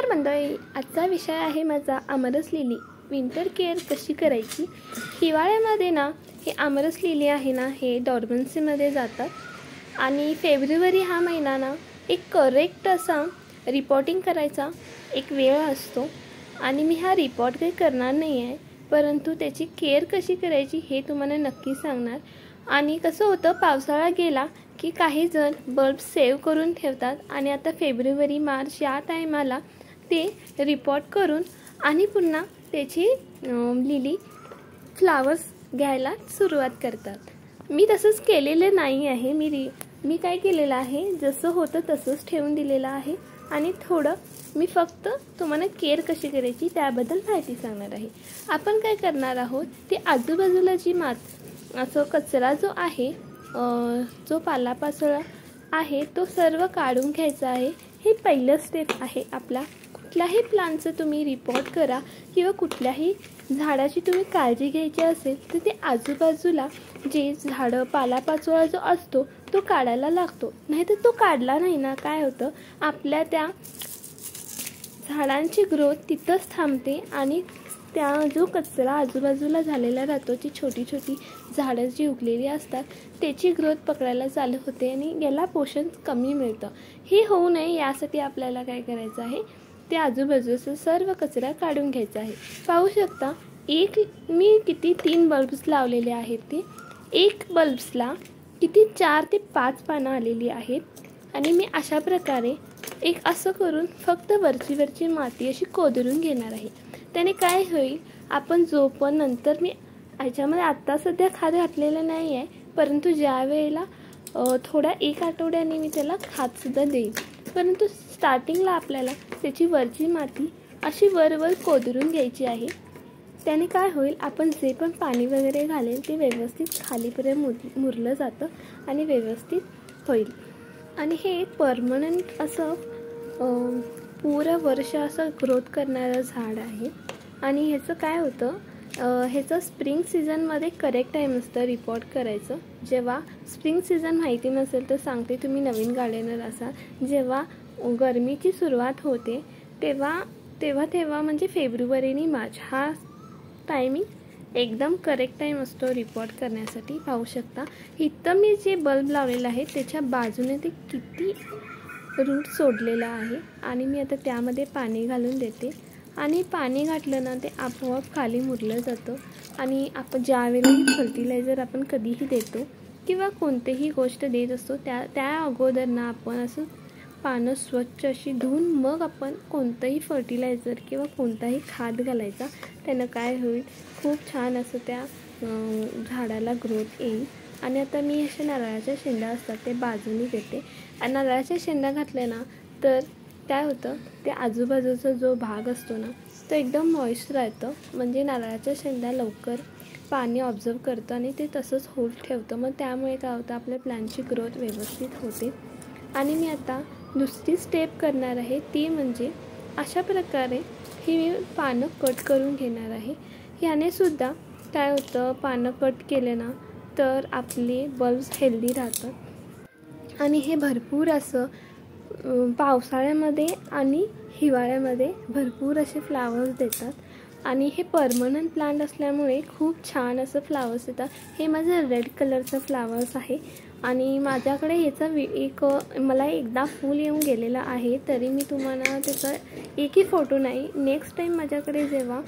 मंडळी, आजचा विषय आहे माझा आमरस लिली विंटर केअर कशी करायची। हिवाळ्यामध्ये ना हे आमरस लिली आहे ना हे डॉर्मन्सीमध्ये जातात आणि फेब्रुवारी हा महिना ना एक करेक्ट असा रिपोर्टिंग करायचा एक वेळ असतो आणि मी हा रिपोर्ट काही करणार नाही आहे, परंतु त्याची केअर कशी करायची हे तुम्हाला नक्की सांगणार। आणि कसं होतं, पावसाळा गेला की काही जण बल्ब सेव्ह करून ठेवतात आणि आता फेब्रुवारी मार्च या टायमाला ते रिपोर्ट करून आणि पुन्हा त्याची लिली फ्लावर्स घ्यायला सुरुवात करतात। मी तसंच केलेलं नाही आहे। मी काय केलेलं आहे, जसं होतं तसंच ठेवून दिलेलं आहे आणि थोडं मी फक्त तुम्हाला केअर कशी करायची त्याबद्दल माहिती सांगणार आहे। आपण काय करणार आहोत, ते आजूबाजूला जी असं कचरा जो आहे, जो पालापाचोळा आहे तो सर्व काढून घ्यायचा आहे। हे पहिलं स्टेप आहे आपला। कुठल्याही प्लांटचं तुम्ही रिपोर्ट करा किंवा कुठल्याही झाडाची तुम्ही काळजी घ्यायची असेल तर ते आजूबाजूला जे झाडं पालापाचोळा जो असतो तो काढायला लागतो, नाहीतर तो काढला नाही ना काय होतं, आपल्या त्या झाडांची ग्रोथ तिथंच थांबते आणि त्या जो कचरा आजूबाजूला झालेला राहतो, जी छोटी छोटी झाडं जी उगलेली असतात त्याची ग्रोथ पकडायला चालू होते आणि याला पोषण कमी मिळतं। हे होऊ नये यासाठी आपल्याला काय करायचं आहे, ते आजूबाजूचं सर्व कचरा काढून घ्यायचा आहे। पाहू शकता, मी किती 3 बल्ब्स लावलेले आहेत, ते एक बल्ब्सला किती 4 ते 5 पानं आलेली आहेत आणि मी अशा प्रकारे एक असं करून फक्त वरची माती अशी कोदरून घेणार आहे। त्याने काय होईल, आपण जो पण नंतर मी ह्याच्यामध्ये आत्ता सध्या खाद घातलेलं नाही आहे, परंतु ज्या वेळेला थोड्या 1 आठवड्याने मी त्याला खादसुद्धा देईन, परंतु स्टार्टिंगला आपल्याला त्याची वरची माती अशी वर कोदरून घ्यायची आहे। त्याने काय होईल, आपण जे पण पाणी वगैरे घालेल ते व्यवस्थित खालीपर्यंत मुरलं जातं आणि व्यवस्थित होईल। आणि हे परमनंट असं पूर्ण वर्ष असं ग्रोथ करणारं झाड आहे। आणि ह्याचं काय होतं, ह्याचं स्प्रिंग सीझनमध्ये करेक्ट टाईम असतं रिपोर्ट करायचं। जेव्हा स्प्रिंग सीझन माहिती नसेल तर सांगते, तुम्ही नवीन गार्डनर असाल, जेव्हा गरमीची सुरुवात होते तेव्हा म्हणजे फेब्रुवारी आणि मार्च हा टायमिंग एकदम करेक्ट टाईम असतो रिपोर्ट करण्यासाठी। पाहू शकता, इथं मी जे बल्ब लावलेला आहे त्याच्या बाजूने ते किती रूट सोडलेला आहे आणि मी आता त्यामध्ये पाणी घालून देते आणि पाणी घातलं ना ते आपोआप खाली मुरलं जातं। आणि आपण ज्यावेळी फर्टिलायझर आपण कधीही देतो किंवा कोणतीही गोष्ट देत असतो त्या अगोदर ना आपण असं पानं स्वच्छ अशी धुवून मग आपण कोणतंही फर्टिलायझर किंवा कोणताही खाद घालायचा। त्यानं काय होईल, खूप छान असं त्या झाडाला ग्रोथ येईल। आणि आता मी अशा नारळाच्या शेंडा असतात ते बाजूने देते आणि नारळाच्या शेंडा घातल्या ना तर काय होतं, ते आजूबाजूचा जो भाग असतो ना तो एकदम मॉइस्ट राहतं, म्हणजे नारळाच्या शेंडा लवकर पाणी ऑब्झर्व करतं आणि ते तसंच होल्ड ठेवतं। मग त्यामुळे काय होतं, आपल्या प्लॅनची ग्रोथ व्यवस्थित होते। आणि मी आता दुसरी स्टेप करणार आहे, ती म्हणजे अशा प्रकारे ही मी पानं कट करून घेणार आहे। याने सुद्धा काय होतं, पानं कट केले ना तर आपले बल्ब्स हेल्दी राहतात आणि हे भरपूर असं पावसाळ्यामध्ये आणि हिवाळ्यामध्ये भरपूर असे फ्लावर्स देतात आणि हे परमनंट प्लांट असल्यामुळे खूप छान असं फ्लावर्स येतात। हे माझं रेड कलरचं फ्लावर्स आहे आणि माझ्याकडे ह्याचा मला एकदा फूल येऊन गेलेला आहे, तरी मी तुम्हाला त्याचा एकही फोटो नाही। नेक्स्ट टाईम माझ्याकडे जेव्हा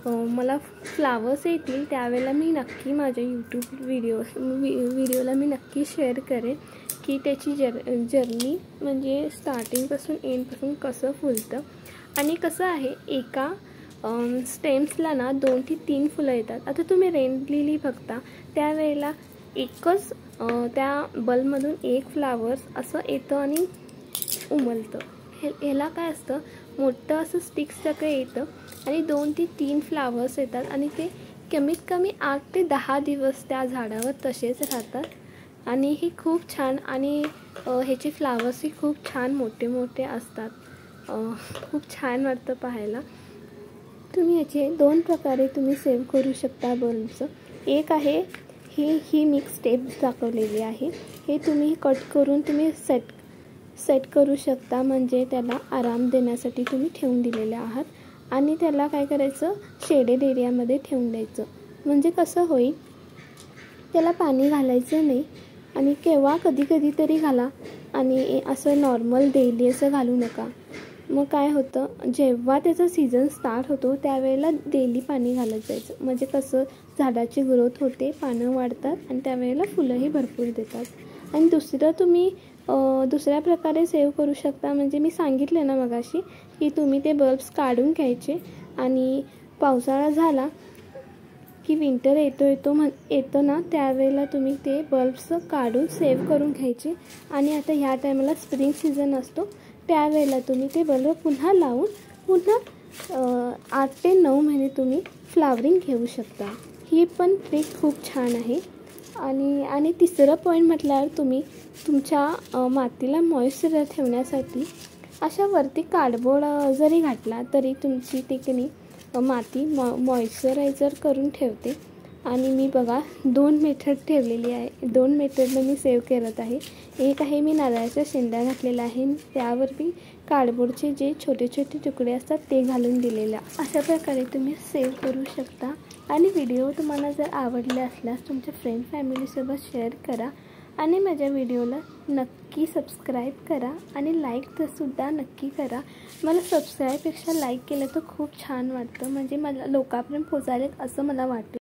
मला फ्लावर्स येतील त्यावेळेला मी नक्की माझ्या यूट्यूब व्हिडिओला मी नक्की शेअर करेन की त्याची जर्नी म्हणजे स्टार्टिंगपासून एंडपासून कसं फुलतं आणि कसं आहे, एका स्टेम्सला ना 2 ते 3 फुलं येतात। आता तुम्ही रेन लिली बघता त्यावेळेला एकच त्या बल्बमधून एक फ्लावर्स असं येतं आणि उमलतं। ह्याला काय असतं, मोठं असं स्टिक्स सगळं येतं आणि 2 ते 3 फ्लावर्स येतात आणि ते कमीत कमी 8 ते 10 दिवस त्या झाडावर तसेच राहतात आणि हे खूप छान आणि ह्याचे फ्लावर्सही खूप छान मोठे मोठे असतात। खूप छान वाटतं पाहायला। तुम्ही ह्याचे 2 प्रकारे तुम्ही सेव्ह करू शकता बल्बचं। एक आहे ही मी स्टेप दाखवलेली आहे, हे तुम्ही कट करून तुम्ही सेट सेट करू शकता, म्हणजे त्याला आराम देण्यासाठी तुम्ही ठेवून दिलेले आहात. आणि त्याला काय करायचं, शेडेड एरियामध्ये ठेवून द्यायचं. म्हणजे कसं होईल, त्याला पाणी घालायचं नाही आणि केव्हा कधी तरी घाला आणि असं नॉर्मल डेली असं घालू नका. मग काय होतं, जेव्हा त्याचा सीझन स्टार्ट होतो त्यावेळेला डेली पाणी घालत जायचं. म्हणजे कसं झाडाची ग्रोथ होते, पानं वाढतात आणि त्यावेळेला फुलंही भरपूर देतात. आणि दुसरं तुम्ही दुसऱ्या प्रकारे सेव्ह करू शकता. म्हणजे मी सांगितले ना मगाशी की तुम्ही ते बल्ब्स काढून घ्यायचे आणि पावसाळा झाला की विंटर येतो ना, त्यावेळेला तुम्ही ते बल्ब्स काढून सेव्ह करून घ्यायचे. आणि आता ह्या टायमाला स्प्रिंग सीझन असतो, त्यावेळेला तुम्ही ते बल्ब पुन्हा लावून पुन्हा 8 ते 9 महिने तुम्ही फ्लावरिंग घेऊ शकता. ही पण ट्रिक खूप छान आहे. आणि तिसरं पॉईंट म्हटल्यावर तुम्ही तुमच्या मातीला मॉइश्चर ठेवण्यासाठी अशा वरती कार्डबोर्ड जरी घातला तरी तुमची ती माती मॉइश्चरायझर करून ठेवते. आणि मी बघा 2 मेथड ठेवलेली आहे, 2 मेथडनं मी सेव्ह करत आहे. एक आहे मी नारळाच्या शेंड्या घातलेल्या आहे, त्यावर मी कार्डबोर्डचे जे छोटे छोटे तुकडे असतात ते घालून दिलेले. अशा प्रकारे तुम्ही सेव्ह करू शकता. आणि व्हिडिओ तुम्हाला जर आवडले असल्यास तुमच्या फ्रेंड फॅमिलीसोबत शेअर करा आणि माझ्या व्हिडिओला नक्की सबस्क्राईब करा आणि लाईकसुद्धा नक्की करा. मला सबस्क्राईबपेक्षा लाईक केलं तर खूप छान वाटतं, म्हणजे मला लोकांपर्यंत पोचायला असं मला वाटतं.